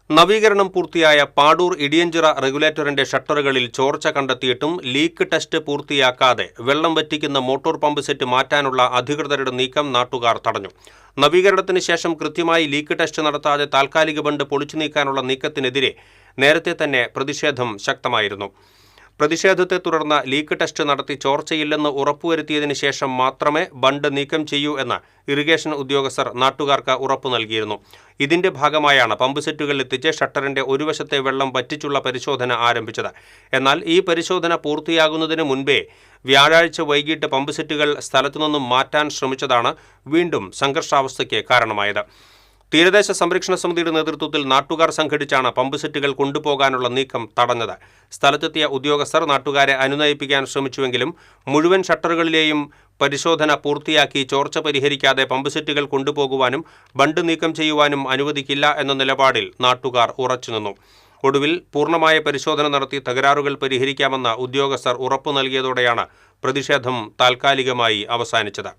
നവീകരണം പൂർത്തിയായ പാടൂർ ഇടിയഞ്ചിറ റെഗുലേറ്ററിന്റെ ഷട്ടറുകളിൽ ചോർച്ച കണ്ടെത്തിയിട്ടും ലീക്ക് ടെസ്റ്റ് പൂർത്തിയാക്കാതെ വെള്ളം വറ്റിക്കുന്ന മോട്ടോർ പമ്പ് സെറ്റ് മാറ്റാനുള്ള അധികൃതരുടെ നീക്കം നാട്ടുകാർ തടഞ്ഞു. നവീകരണത്തിന് ശേഷം കൃത്യമായി ലീക്ക് ടെസ്റ്റ് നടത്താതെ താൽക്കാലിക ബണ്ട് പൊളിച്ചു നീക്കാനുള്ള നീക്കത്തിനെതിരെ നേരത്തെ തന്നെ പ്രതിഷേധം ശക്തമായിരുന്നു. പ്രതിഷേധത്തെ തുടർന്ന് ലീക്ക് ടെസ്റ്റ് നടത്തി ചോർച്ചയില്ലെന്ന് ഉറപ്പുവരുത്തിയതിനു ശേഷം മാത്രമേ ബണ്ട് നീക്കം ചെയ്യൂ എന്ന് ഇറിഗേഷൻ ഉദ്യോഗസ്ഥർ നാട്ടുകാർക്ക് ഉറപ്പു നൽകിയിരുന്നു. ഇതിന്റെ ഭാഗമായാണ് പമ്പ് സെറ്റുകളിൽ എത്തിച്ച് ഷട്ടറിന്റെ ഒരു വശത്തെ വെള്ളം വറ്റിച്ചുള്ള പരിശോധന ആരംഭിച്ചത്. എന്നാൽ ഈ പരിശോധന പൂർത്തിയാകുന്നതിന് മുൻപേ വ്യാഴാഴ്ച വൈകിട്ട് പമ്പ് സെറ്റുകൾ സ്ഥലത്തുനിന്നും മാറ്റാൻ ശ്രമിച്ചതാണ് വീണ്ടും സംഘർഷാവസ്ഥയ്ക്ക് കാരണമായത്. തീരദേശ സംരക്ഷണ സമിതിയുടെ നേതൃത്വത്തിൽ നാട്ടുകാർ സംഘടിച്ചാണ് പമ്പ് സെറ്റുകൾ കൊണ്ടുപോകാനുള്ള നീക്കം തടഞ്ഞത്. സ്ഥലത്തെത്തിയ ഉദ്യോഗസ്ഥർ നാട്ടുകാരെ അനുനയിപ്പിക്കാൻ ശ്രമിച്ചുവെങ്കിലും മുഴുവൻ ഷട്ടറുകളിലെയും പരിശോധന പൂർത്തിയാക്കി ചോർച്ച പരിഹരിക്കാതെ പമ്പ് സെറ്റുകൾ കൊണ്ടുപോകുവാനും ബണ്ട് നീക്കം ചെയ്യുവാനും അനുവദിക്കില്ല എന്ന നിലപാടിൽ നാട്ടുകാർ ഉറച്ചുനിന്നു. ഒടുവിൽ പൂർണ്ണമായ പരിശോധന നടത്തി തകരാറുകൾ പരിഹരിക്കാമെന്ന് ഉദ്യോഗസ്ഥർ ഉറപ്പു നൽകിയതോടെയാണ് പ്രതിഷേധം താൽക്കാലികമായി അവസാനിച്ചത്.